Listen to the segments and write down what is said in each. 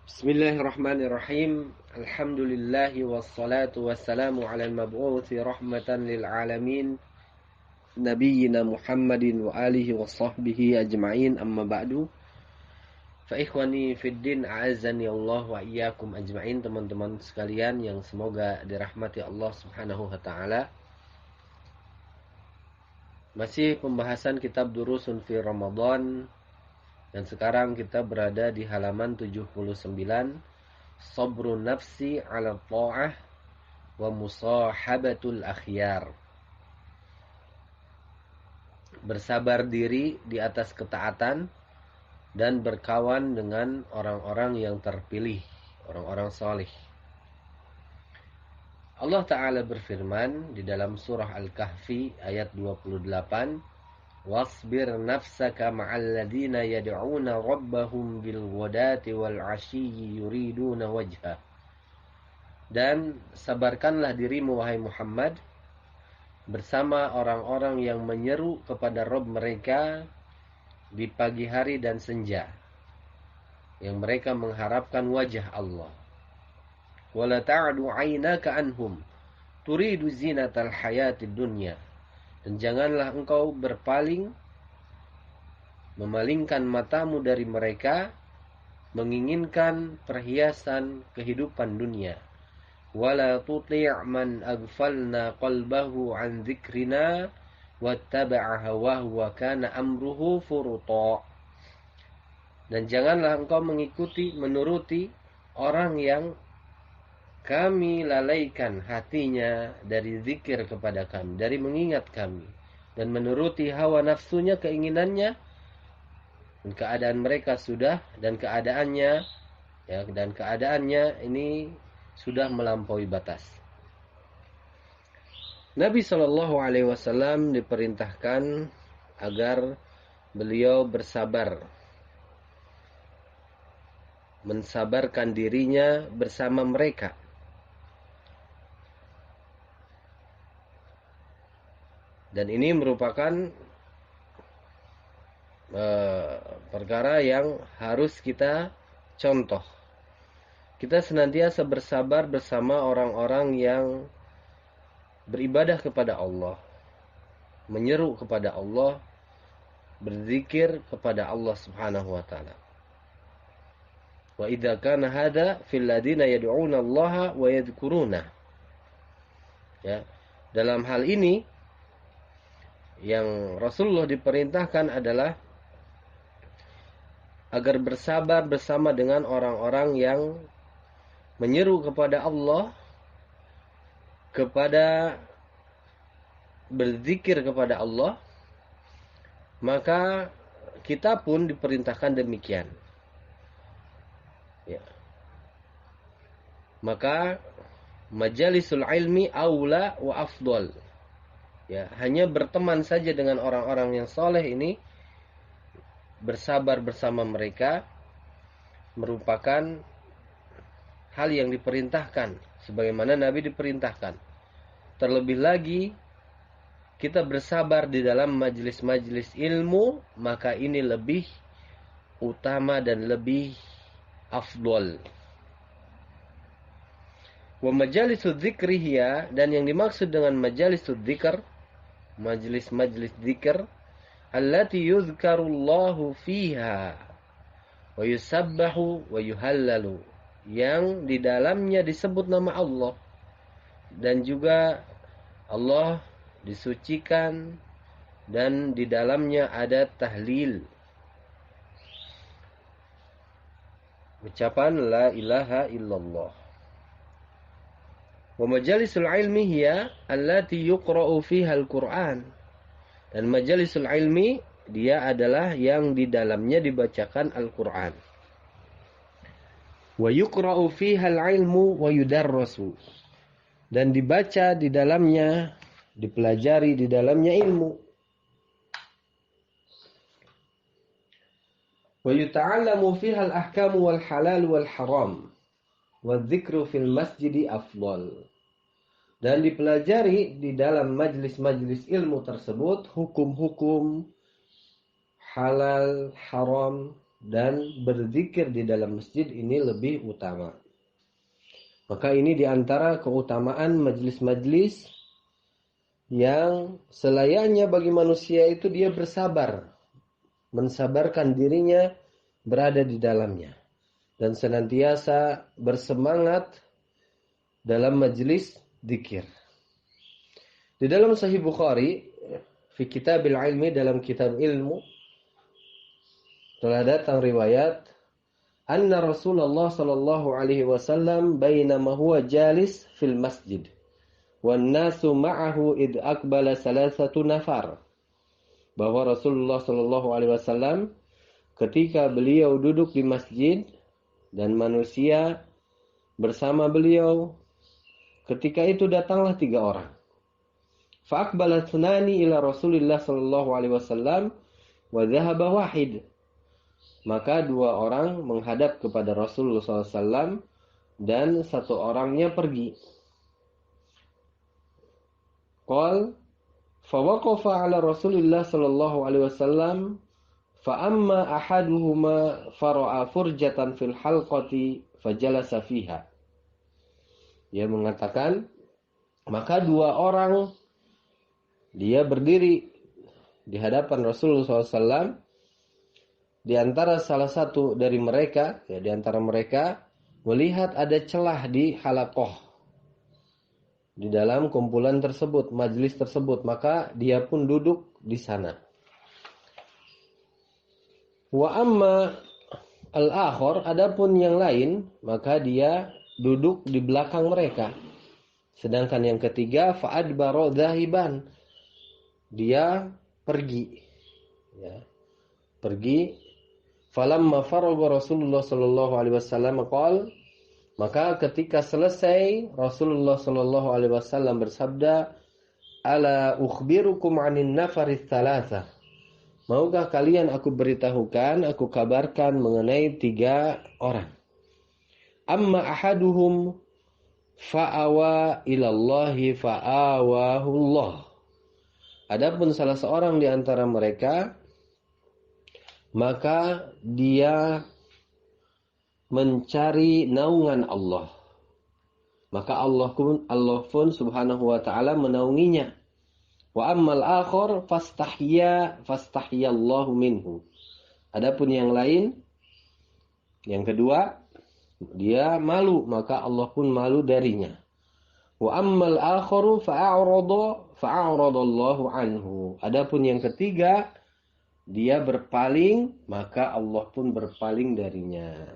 Bismillahirrahmanirrahim. Alhamdulillahi wassalatu wassalamu ala al-mab'uthi rahmatan lil alamin nabiyyina Muhammadin wa alihi wa sahbihi ajma'in, amma ba'du. Fa ikhwani fid din, a'azzani Allah wa iyyakum ajma'in. Teman-teman sekalian yang semoga dirahmati Allah Subhanahu wa taala. Masih pembahasan kitab Durusun fi Ramadan. Dan sekarang kita berada di halaman 79, Sabrun nafsi ala ta'ah wa musahabatul akhyar. Bersabar diri di atas ketaatan dan berkawan dengan orang-orang yang terpilih, orang-orang salih. Allah Ta'ala berfirman di dalam surah Al-Kahfi ayat 28, wasbir nafsaka ma'al ladina yad'una rabbahum bil ghadati wal 'ashiyyi yuriduna wajha. Dan sabarkanlah dirimu wahai Muhammad bersama orang-orang yang menyeru kepada Rabb mereka di pagi hari dan senja, yang mereka mengharapkan wajah Allah. Wala ta'du 'ainaka anhum turidu zinatal hayatid dunya. Dan janganlah engkau berpaling, memalingkan matamu dari mereka, menginginkan perhiasan kehidupan dunia. Wala tuti' man aghfalna qalbahu an dzikrina wattaba'a hawahu wa kana amruhu furuta. Dan janganlah engkau menuruti orang yang kami lalaikan hatinya dari zikir kepada kami, dari mengingat kami, dan menuruti hawa nafsunya, keinginannya, dan keadaan mereka keadaannya ini sudah melampaui batas. Nabi SAW diperintahkan agar beliau bersabar, mensabarkan dirinya bersama mereka. Dan ini merupakan perkara yang harus kita contoh. Kita senantiasa bersabar bersama orang-orang yang beribadah kepada Allah, menyeru kepada Allah, berzikir kepada Allah Subhanahu wa taala. Wa idza kana hada fil ladina yad'una Allah wa yadhkuruna. Ya, dalam hal ini yang Rasulullah diperintahkan adalah agar bersabar bersama dengan orang-orang yang menyeru kepada Allah, kepada berzikir kepada Allah. Maka kita pun diperintahkan demikian. Ya. Maka majalisul ilmi aula wa afdal. Ya, hanya berteman saja dengan orang-orang yang soleh ini, bersabar bersama mereka, merupakan hal yang diperintahkan, sebagaimana Nabi diperintahkan. Terlebih lagi, kita bersabar di dalam majelis-majelis ilmu, maka ini lebih utama dan lebih afdol. Wa majalisudz dzikri hiya, dan yang dimaksud dengan majalisudz dzikr, majlis-majlis zikir, allati yuzkarullahu fiha wa yusabbahu wa yuhallalu, yang di dalamnya disebut nama Allah dan juga Allah disucikan, dan di dalamnya ada tahlil, ucapan la ilaha illallah. Wa majalisul ilmi hiya allati yuqra'u fiha al-Qur'an. Dan majalisul ilmi dia adalah yang di dalamnya dibacakan Al-Qur'an. Wa yuqra'u fiha al-ilmu wa yudarrasu. Dan dibaca di dalamnya, dipelajari di dalamnya ilmu. Wa yuta'allamu fiha al-ahkamu wal halal wal haram. Wadzikru fil masjidi afdal. Dan dipelajari di dalam majlis-majlis ilmu tersebut hukum-hukum halal, haram, dan berzikir di dalam masjid ini lebih utama. Maka ini diantara keutamaan majlis-majlis yang selayaknya bagi manusia itu dia bersabar, mensabarkan dirinya berada di dalamnya, dan senantiasa bersemangat dalam majlis zikir. Di dalam Sahih Bukhari, fi Kitabil Ilmi, dalam kitab ilmu, telah datang riwayat anna Rasulullah sallallahu alaihi wasallam bainama huwa jalis fil masjid wan nasu ma'ahu id aqbala salasatu nafar, bahwa Rasulullah sallallahu alaihi wasallam ketika beliau duduk di masjid dan manusia bersama beliau, ketika itu datanglah 3 orang. Fa aqbala tsunani ila Rasulillah sallallahu alaihi wasallam wa dhahaba wahid. Maka 2 orang menghadap kepada Rasulullah SAW dan 1 orangnya pergi. Qal fawaqafa ala Rasulillah sallallahu alaihi wasallam fa amma ahaduhuma fara'a furjatan fil halqati fajalasa fiha. Dia mengatakan, maka 2 orang dia berdiri di hadapan Rasulullah SAW. Di antara salah satu dari mereka, di antara mereka melihat ada celah di halaqah, di dalam kumpulan tersebut, majlis tersebut, maka dia pun duduk di sana. Wa amma al-akhar, adapun yang lain, maka dia duduk di belakang mereka. Sedangkan yang ketiga, fa'adbara dhahiban, dia pergi, pergi. Falamma faragha Rasulullah sallallahu alaihi wasallam qala, maka ketika selesai Rasulullah sallallahu alaihi wasallam bersabda, ala ukhbirukum 'anil nafaris tsalatsa, maukah kalian aku beritahukan, aku kabarkan mengenai 3 orang. Amma ahaduhum fa'awa ilallahi fa'awahullah, adapun salah seorang di antara mereka, maka dia mencari naungan Allah, maka Allah pun subhanahu wa ta'ala menaunginya. Wa ammal akhar fastahiyallahu minhu, adapun yang lain, yang kedua, dia malu, maka Allah pun malu darinya. Wa ammal akharu fa'aradallahu anhu, adapun yang ketiga, dia berpaling, maka Allah pun berpaling darinya.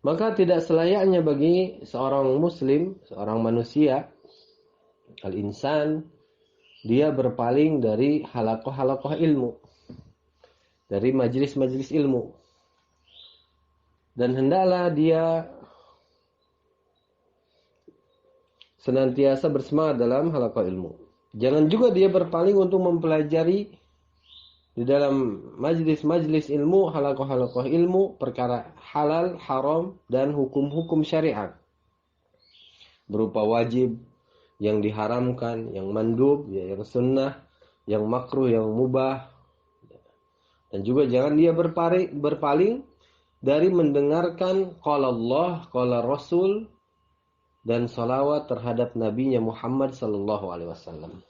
Maka tidak selayaknya bagi seorang muslim, seorang manusia, al-insan, dia berpaling dari halaqah-halaqah ilmu, dari majlis-majlis ilmu. Dan hendaklah dia senantiasa bersemangat dalam halaqah ilmu. Jangan juga dia berpaling untuk mempelajari di dalam majlis-majlis ilmu, halaqah-halaqah ilmu, perkara halal, haram, dan hukum-hukum syariat. Berupa wajib, yang diharamkan, yang mandub, yang sunnah, yang makruh, yang mubah. Dan juga jangan dia berpaling dari mendengarkan qala Allah, qala Rasul, dan salawat terhadap Nabi Muhammad sallallahu alaihi wasallam.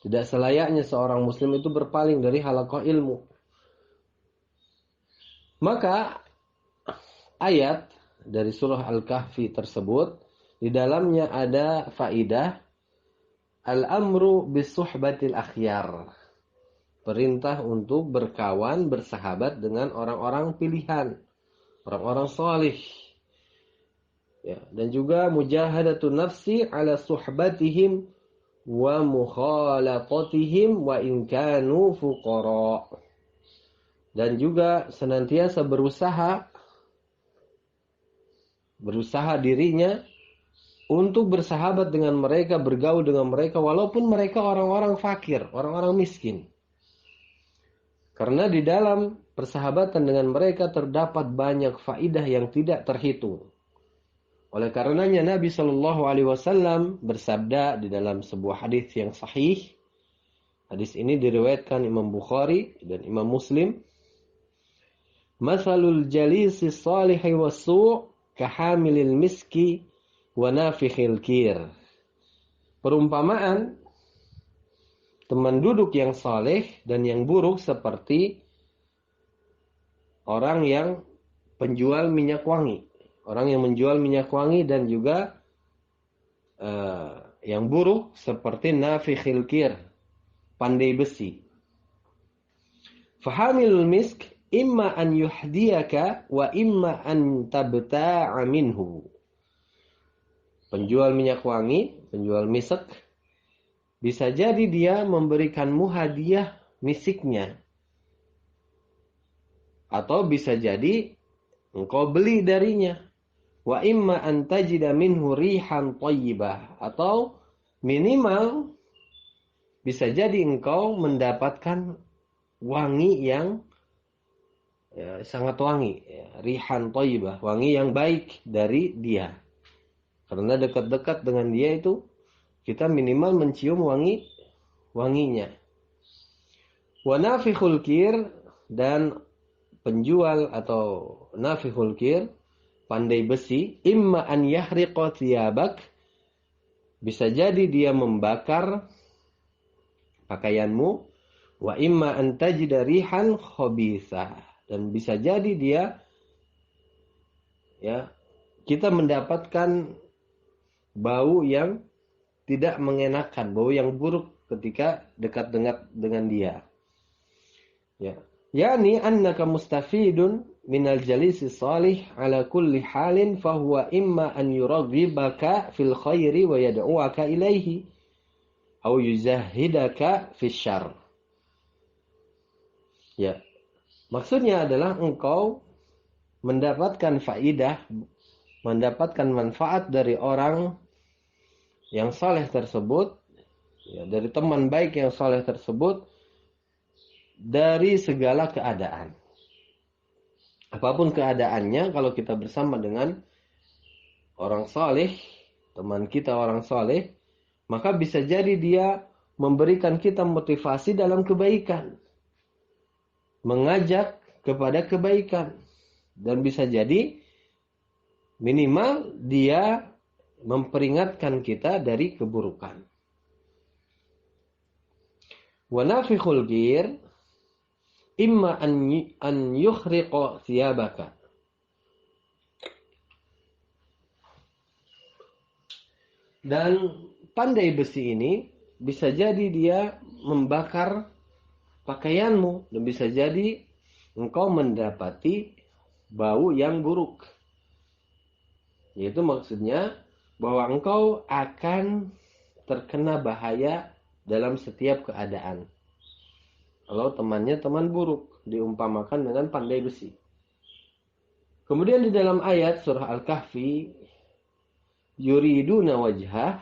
Tidak selayaknya seorang muslim itu berpaling dari halaqah ilmu. Maka ayat dari surah Al-Kahfi tersebut, di dalamnya ada faidah al-amru bisuhbatil akhyar. Perintah untuk berkawan, bersahabat dengan orang-orang pilihan, orang-orang salih. Ya, dan juga mujahadatun nafsi ala suhbatihim wa mukhalatatihim wa in kanu fuqara. Dan juga senantiasa berusaha dirinya untuk bersahabat dengan mereka, bergaul dengan mereka walaupun mereka orang-orang fakir, orang-orang miskin. Karena di dalam persahabatan dengan mereka terdapat banyak faidah yang tidak terhitung. Oleh karenanya Nabi Shallallahu Alaihi Wasallam bersabda di dalam sebuah hadis yang sahih. Hadis ini diriwayatkan Imam Bukhari dan Imam Muslim. Masalul jalisi salihi wassu' kahamilil miski wa nafikhil kir. Perumpamaan teman duduk yang saleh dan yang buruk seperti orang yang penjual minyak wangi. Orang yang menjual minyak wangi dan juga yang buruk seperti nafikhil kir, pandai besi. Fahamilul misk imma an yuhdiyaka wa imma an tabta'a minhu. Penjual minyak wangi, penjual misek, bisa jadi dia memberikanmu hadiah misiknya. Atau bisa jadi engkau beli darinya. Wa imma an tajida minhu rihan thayyibah. Atau minimal bisa jadi engkau mendapatkan wangi yang sangat wangi. Rihan thayyibah, wangi yang baik dari dia. Karena dekat-dekat dengan dia itu kita minimal mencium wanginya. Wa nafikhul kir, dan penjual atau nafikhul kir, pandai besi, imma an yahriqa thiyabak, bisa jadi dia membakar pakaianmu, wa imma an tajida rihan khabithah, dan bisa jadi dia kita mendapatkan bau yang tidak mengenakan, bau yang buruk ketika dekat dengan dia. Yani annaka mustafidun minal jalisi salih ala kulli halin fahuwa imma an yuraghibaka fil khairi wa yad'uaka ilaihi au yuzahhidaka fis syarr. Maksudnya adalah engkau mendapatkan faidah, mendapatkan manfaat dari orang yang saleh tersebut, dari teman baik yang saleh tersebut, dari segala keadaan. Apapun keadaannya, kalau kita bersama dengan orang saleh, teman kita orang saleh, maka bisa jadi dia memberikan kita motivasi dalam kebaikan, mengajak kepada kebaikan, dan bisa jadi minimal dia memperingatkan kita dari keburukan. Wa nafikhul kir imma an yukhriqa thiyabaka. Dan pandai besi ini bisa jadi dia membakar pakaianmu, dan bisa jadi engkau mendapati bau yang buruk. Yaitu maksudnya bahwa engkau akan terkena bahaya dalam setiap keadaan. Kalau temannya teman buruk, diumpamakan dengan pandai besi. Kemudian di dalam ayat surah Al-Kahfi, yuriduna wajhah,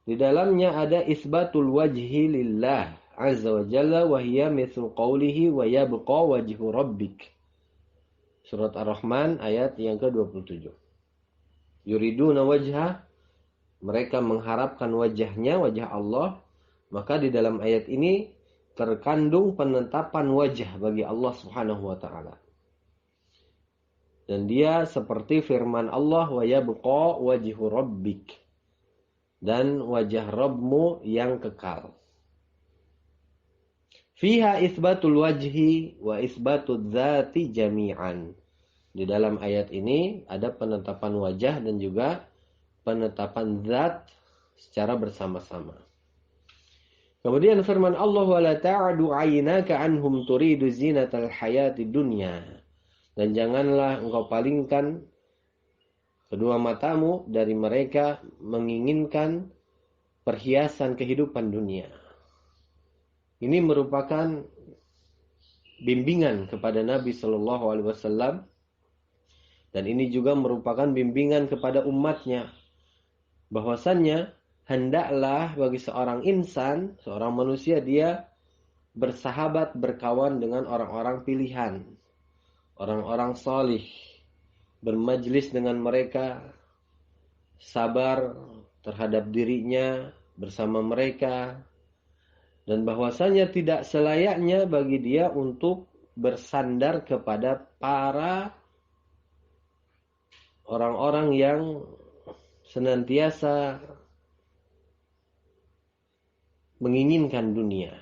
di dalamnya ada isbatul wajhi lillah azza wa jalla wa hiya mithlu qawlihi wa yabqa wajhu rabbik. Surat Ar-Rahman ayat yang ke-27. Yuriduna wajhah, mereka mengharapkan wajahnya, wajah Allah. Maka di dalam ayat ini terkandung penetapan wajah bagi Allah Subhanahu wa taala. Dan dia seperti firman Allah, wa yabqa wajhu rabbik, dan wajah Rabbmu yang kekal. Fiha isbatul wajhi wa isbatul dzati jami'an. Di dalam ayat ini ada penetapan wajah dan juga penetapan zat secara bersama-sama. Kemudian firman Allah, wala ta'du 'ainaka 'anhum turidu zinatal hayatid dunya. Dan janganlah engkau palingkan kedua matamu dari mereka menginginkan perhiasan kehidupan dunia. Ini merupakan bimbingan kepada Nabi Shallallahu Alaihi Wasallam, dan ini juga merupakan bimbingan kepada umatnya, bahwasannya hendaklah bagi seorang insan, seorang manusia, dia bersahabat, berkawan dengan orang-orang pilihan, orang-orang salih, bermajlis dengan mereka, sabar terhadap dirinya bersama mereka, dan bahwasanya tidak selayaknya bagi dia untuk bersandar kepada para orang-orang yang senantiasa menginginkan dunia,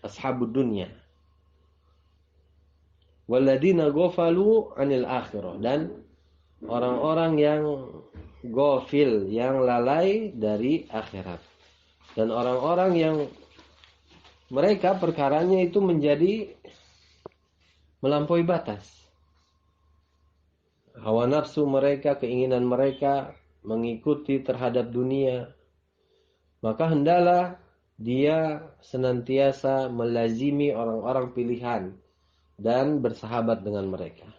ashabud dunia. Walladzina ghafalu 'anil akhirah, dan orang-orang yang ghafil, yang lalai dari akhirat. Dan orang-orang yang mereka perkaranya itu menjadi melampaui batas. Hawa nafsu mereka, keinginan mereka mengikuti terhadap dunia. Maka hendaklah dia senantiasa melazimi orang-orang pilihan dan bersahabat dengan mereka.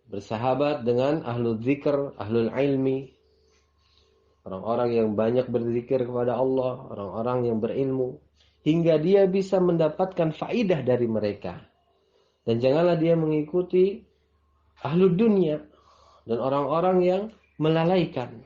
Bersahabat dengan ahlul dzikr, ahlul ilmi, orang-orang yang banyak berzikir kepada Allah, orang-orang yang berilmu, hingga dia bisa mendapatkan faidah dari mereka. Dan janganlah dia mengikuti ahlul dunia dan orang-orang yang melalaikan.